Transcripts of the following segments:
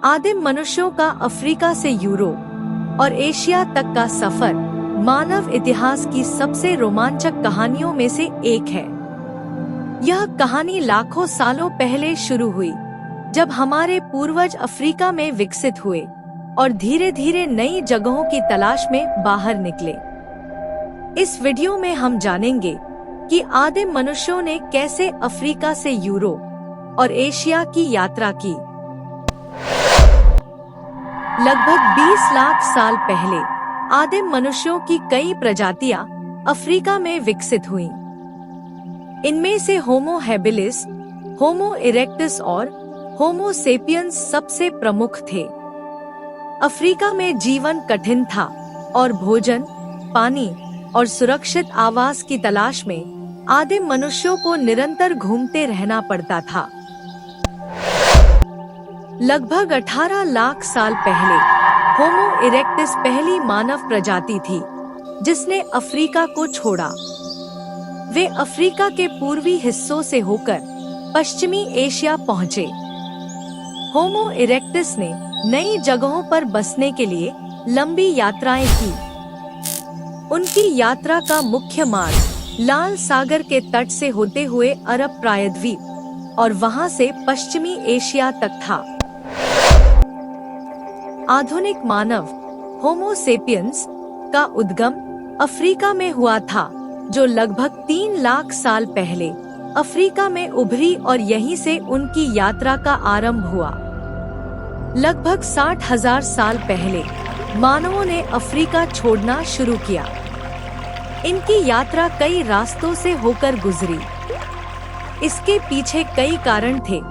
आदिम मनुष्यों का अफ्रीका से यूरोप और एशिया तक का सफर मानव इतिहास की सबसे रोमांचक कहानियों में से एक है। यह कहानी लाखों सालों पहले शुरू हुई, जब हमारे पूर्वज अफ्रीका में विकसित हुए और धीरे धीरे नई जगहों की तलाश में बाहर निकले। इस वीडियो में हम जानेंगे कि आदिम मनुष्यों ने कैसे अफ्रीका से यूरोप और एशिया की यात्रा की। लगभग 20 लाख साल पहले आदिम मनुष्यों की कई प्रजातियां अफ्रीका में विकसित हुईं। इनमें से होमो हैबिलिस, होमो इरेक्टस और होमो सेपियंस सबसे प्रमुख थे। अफ्रीका में जीवन कठिन था और भोजन, पानी और सुरक्षित आवास की तलाश में आदिम मनुष्यों को निरंतर घूमते रहना पड़ता था। लगभग 18 लाख साल पहले होमो इरेक्टस पहली मानव प्रजाति थी जिसने अफ्रीका को छोड़ा। वे अफ्रीका के पूर्वी हिस्सों से होकर पश्चिमी एशिया पहुँचे। होमो इरेक्टस ने नई जगहों पर बसने के लिए लंबी यात्राएं की। उनकी यात्रा का मुख्य मार्ग लाल सागर के तट से होते हुए अरब प्रायद्वीप और वहां से पश्चिमी एशिया तक था। आधुनिक मानव होमो सेपियंस का उद्गम अफ्रीका में हुआ था, जो लगभग 3 लाख साल पहले अफ्रीका में उभरी और यहीं से उनकी यात्रा का आरंभ हुआ। लगभग 60,000 साल पहले मानवों ने अफ्रीका छोड़ना शुरू किया। इनकी यात्रा कई रास्तों से होकर गुजरी। इसके पीछे कई कारण थे,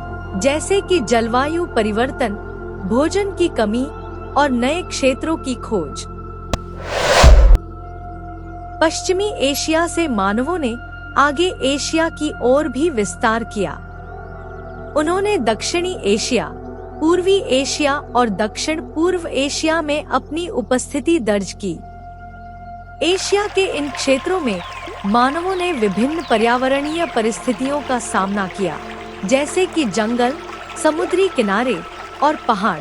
जैसे कि जलवायु परिवर्तन, भोजन की कमी और नए क्षेत्रों की खोज। पश्चिमी एशिया से मानवों ने आगे एशिया की ओर भी विस्तार किया। उन्होंने दक्षिणी एशिया, पूर्वी एशिया और दक्षिण पूर्व एशिया में अपनी उपस्थिति दर्ज की। एशिया के इन क्षेत्रों में मानवों ने विभिन्न पर्यावरणीय परिस्थितियों का सामना किया, जैसे कि जंगल, समुद्री किनारे और पहाड़।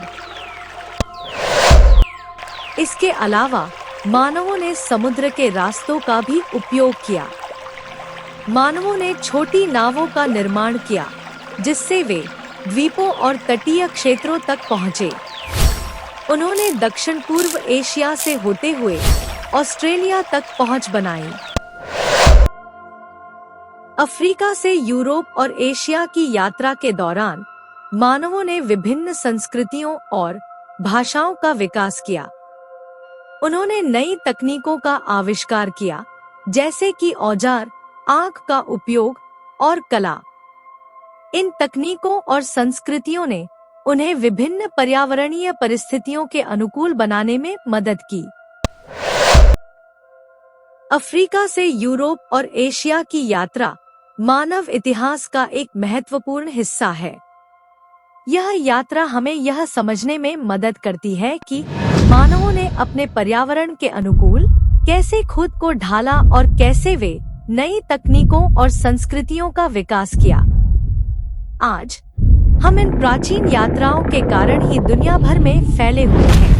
इसके अलावा मानवों ने समुद्र के रास्तों का भी उपयोग किया। मानवों ने छोटी नावों का निर्माण किया, जिससे वे द्वीपों और तटीय क्षेत्रों तक पहुँचे। उन्होंने दक्षिण पूर्व एशिया से होते हुए ऑस्ट्रेलिया तक पहुँच बनाई। अफ्रीका से यूरोप और एशिया की यात्रा के दौरान मानवों ने विभिन्न संस्कृतियों और भाषाओं का विकास किया। उन्होंने नई तकनीकों का आविष्कार किया, जैसे कि औजार, आंख का उपयोग और कला। इन तकनीकों और संस्कृतियों ने उन्हें विभिन्न पर्यावरणीय परिस्थितियों के अनुकूल बनाने में मदद की। अफ्रीका से यूरोप और एशिया की यात्रा मानव इतिहास का एक महत्वपूर्ण हिस्सा है। यह यात्रा हमें यह समझने में मदद करती है कि मानवों ने अपने पर्यावरण के अनुकूल कैसे खुद को ढाला और कैसे वे नई तकनीकों और संस्कृतियों का विकास किया। आज हम इन प्राचीन यात्राओं के कारण ही दुनिया भर में फैले हुए हैं।